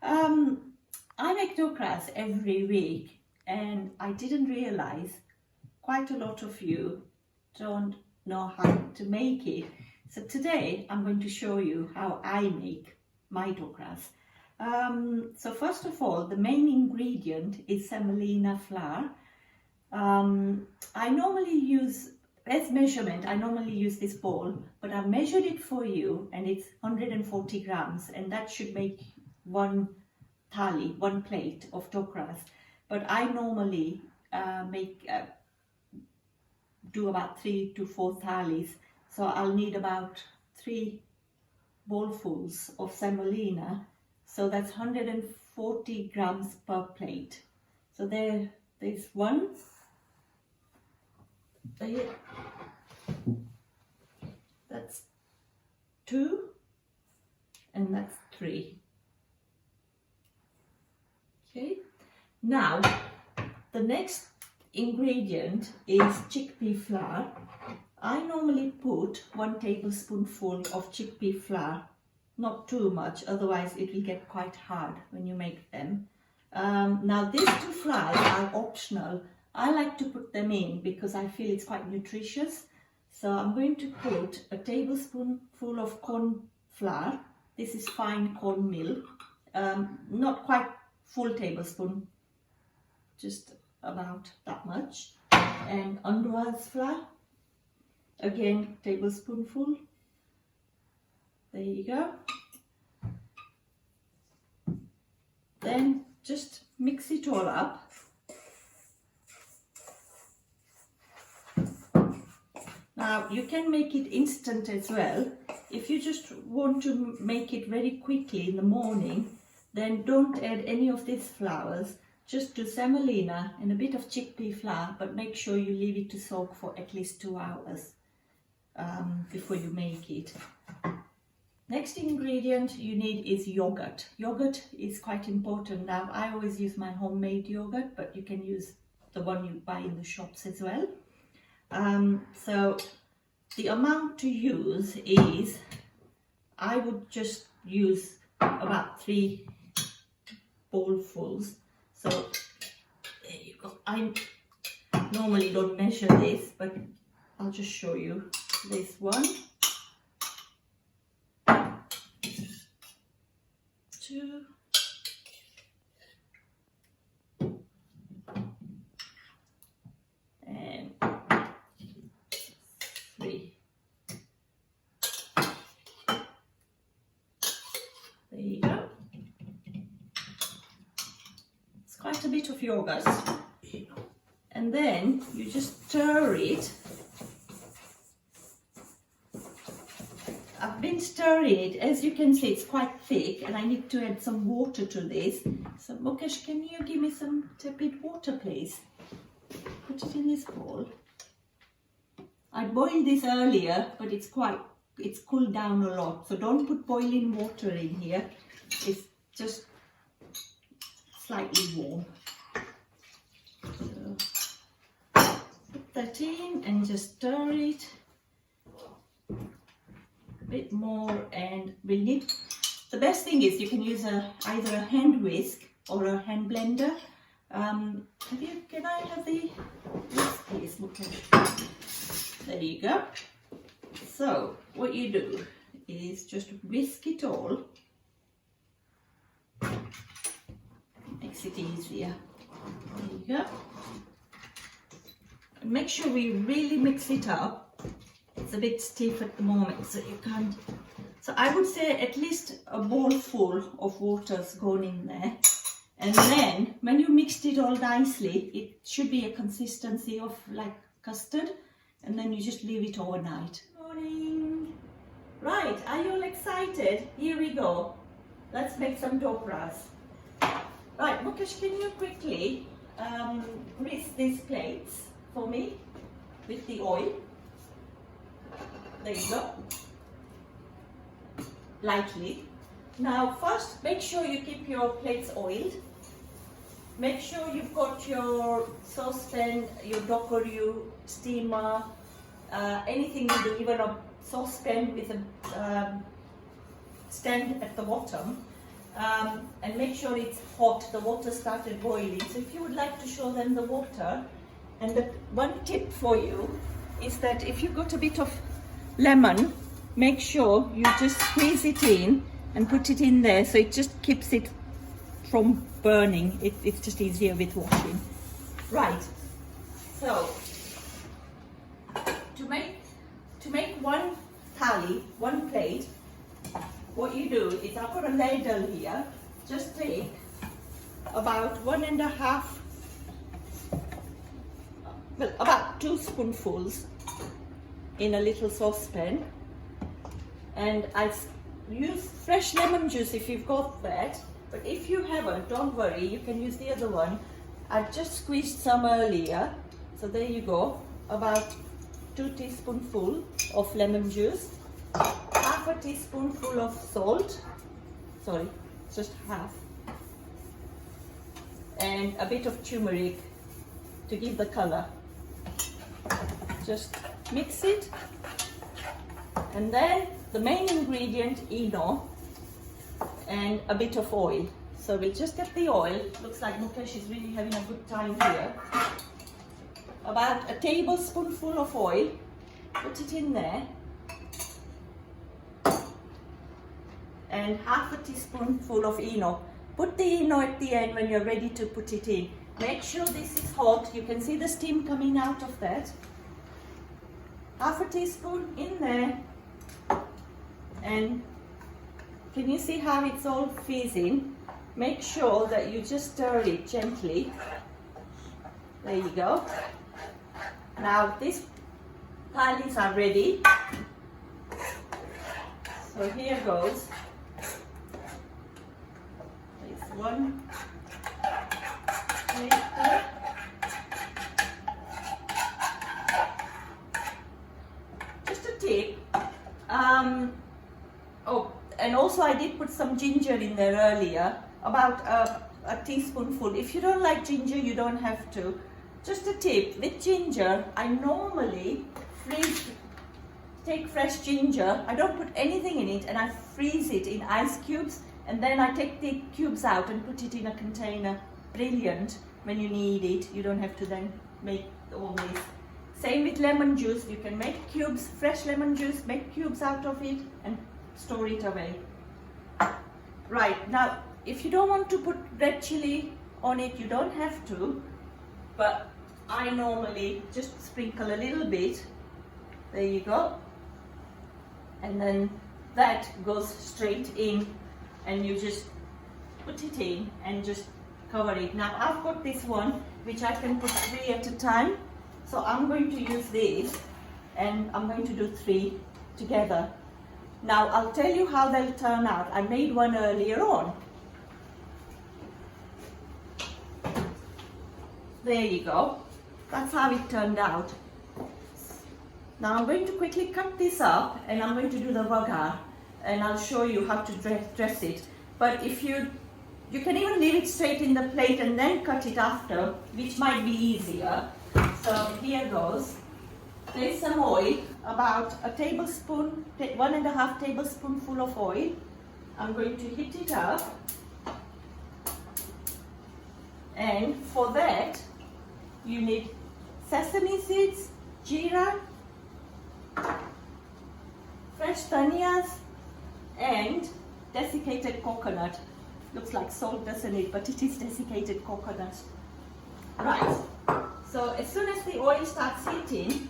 I make dhokras every week, and I didn't realize quite a lot of you don't know how to make it. So today I'm going to show you how I make my dhokras. So first of all, the main ingredient is semolina flour. I normally use, as measurement, I normally use this bowl, but I've measured it for you and it's 140 grams, and that should make one thali, one plate of dhokras. But I normally do about 3 to 4 thalis, so I'll need about 3 bowlfuls of semolina, so that's 140 grams per plate. So there's one, there, that's 2, and that's 3. Okay, now the next ingredient is chickpea flour. I normally put 1 tablespoonful of chickpea flour, not too much, otherwise it will get quite hard when you make them. Now these 2 flours are optional. I like to put them in because I feel it's quite nutritious. So I'm going to put a tablespoonful of corn flour. This is fine cornmeal, not quite full tablespoon, just about that much. And Andhra's flour, again tablespoonful. There you go. Then just mix it all up. Now you can make it instant as well. If you just want to make it very quickly in the morning, then don't add any of these flours. Just do semolina and a bit of chickpea flour, but make sure you leave it to soak for at least 2 hours before you make it. Next ingredient you need is yogurt. Yogurt is quite important. Now I always use my homemade yogurt, but you can use the one you buy in the shops as well. So the amount to use is, I would just use about 3 bowlfuls. So there you go. I normally don't measure this, but I'll just show you. This one, 2, and 3. There you go. It's quite a bit of yogurt. And then you just stir it. I've been stirring it. As you can see, it's quite thick, and I need to add some water to this. So Mukesh, can you give me some tepid water, please? Put it in this bowl. I boiled this earlier, but it's cooled down a lot. So don't put boiling water in here. It's just slightly warm. So put that in and just stir it. Bit more, and we'll need, the best thing is you can use either a hand whisk or a hand blender. Can I have the whisk, please, Mukesh? There you go. So what you do is just whisk it all. Makes it easier. There you go. And make sure we really mix it up. It's a bit stiff at the moment, so you can't. So I would say at least a bowl full of water's gone in there. And then when you mixed it all nicely, it should be a consistency of like custard. And then you just leave it overnight. Morning. Right, are you all excited? Here we go. Let's make some dhokras. Right, Mukesh, can you quickly grease these plates for me with the oil? There you go. Lightly. Now first, make sure you keep your plates oiled. Make sure you've got your saucepan, your dhokru, steamer, anything you do, even a saucepan with a stand at the bottom. and make sure it's hot. The water started boiling. So if you would like to show them the water, and the one tip for you is that if you got a bit of lemon, make sure you just squeeze it in and put it in there, so it just keeps it from burning. It's just easier with washing. Right, so to make one thali, one plate, what you do is, I've got a ladle here, just take about 1.5, well, about 2 spoonfuls in a little saucepan, and I use fresh lemon juice if you've got that, but if you haven't, don't worry, you can use the other one. I've just squeezed some earlier, so there you go, about 2 teaspoonfuls of lemon juice, half a teaspoonful of salt, sorry, just half, and a bit of turmeric to give the color. Just mix it, and then the main ingredient, Eno, and a bit of oil. So we'll just get the oil. Looks like Mukesh is really having a good time here. About a tablespoonful of oil, put it in there, and half a teaspoonful of Eno. Put the Eno at the end when you're ready to put it in. Make sure this is hot. You can see the steam coming out of that. Half a teaspoon in there, and can you see how it's all fizzing? Make sure that you just stir it gently. There you go. Now these thalis are ready. So here goes. There's one. There. Just a tip. Oh, and also I did put some ginger in there earlier, about a teaspoonful. If you don't like ginger, you don't have to. Just a tip, with ginger, I normally take fresh ginger, I don't put anything in it, and I freeze it in ice cubes, and then I take the cubes out and put it in a container. Brilliant when you need it. You don't have to then make all this. Same with lemon juice, you can make cubes, fresh lemon juice, make cubes out of it and store it away. Right, now if you don't want to put red chili on it, you don't have to, but I normally just sprinkle a little bit. There you go. And then that goes straight in, and you just put it in and just cover it. Now I've got this one which I can put 3 at a time. So I'm going to use this, and I'm going to do 3 together. Now I'll tell you how they'll turn out. I made one earlier on. There you go. That's how it turned out. Now I'm going to quickly cut this up, and I'm going to do the vagar, and I'll show you how to dress it. But if you can even leave it straight in the plate and then cut it after, which might be easier. So here goes. There's some oil, about a tablespoon, 1.5 tablespoonful of oil. I'm going to heat it up, and for that you need sesame seeds, jeera, fresh dhanias, and desiccated coconut. Looks like salt, doesn't it? But it is desiccated coconut. Right. So as soon as the oil starts heating,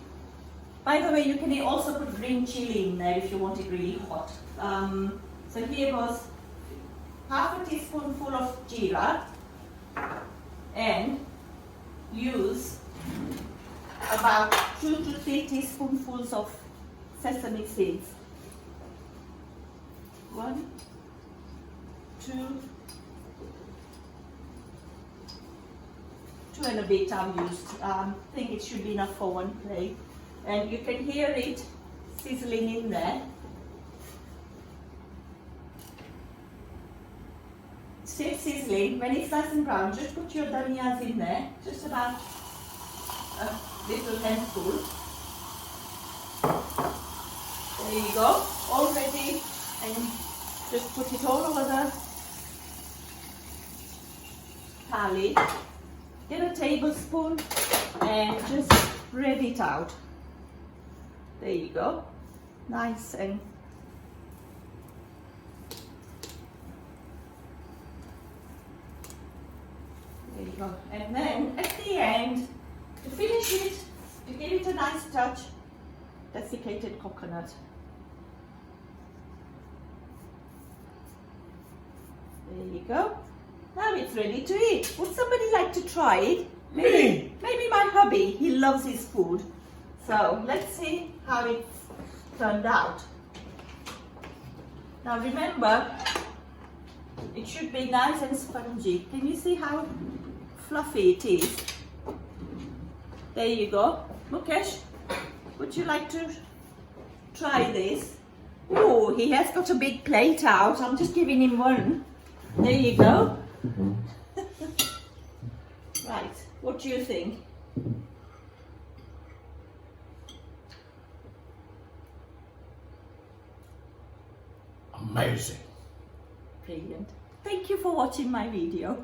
by the way, you can also put green chili in there if you want it really hot. So here goes half a teaspoonful of jeera, and use about 2 to 3 teaspoonfuls of sesame seeds. 1, 2 and a bit I've used. I think it should be enough for one plate. And you can hear it sizzling in there. Still sizzling. When it's nice and brown, just put your dhanias in there, just about a little handful. There you go, all ready, and just put it all over tally. Get a tablespoon and just spread it out. There you go. Nice and there you go. And then at the end, to finish it, to give it a nice touch, desiccated coconut. There you go. Now it's ready to eat. Would somebody like to try it? Maybe my hubby, he loves his food. So let's see how it's turned out. Now remember, it should be nice and spongy. Can you see how fluffy it is? There you go. Mukesh, would you like to try this? Oh, he has got a big plate out. I'm just giving him one. There you go. Right, what do you think? Amazing. Brilliant. Thank you for watching my video.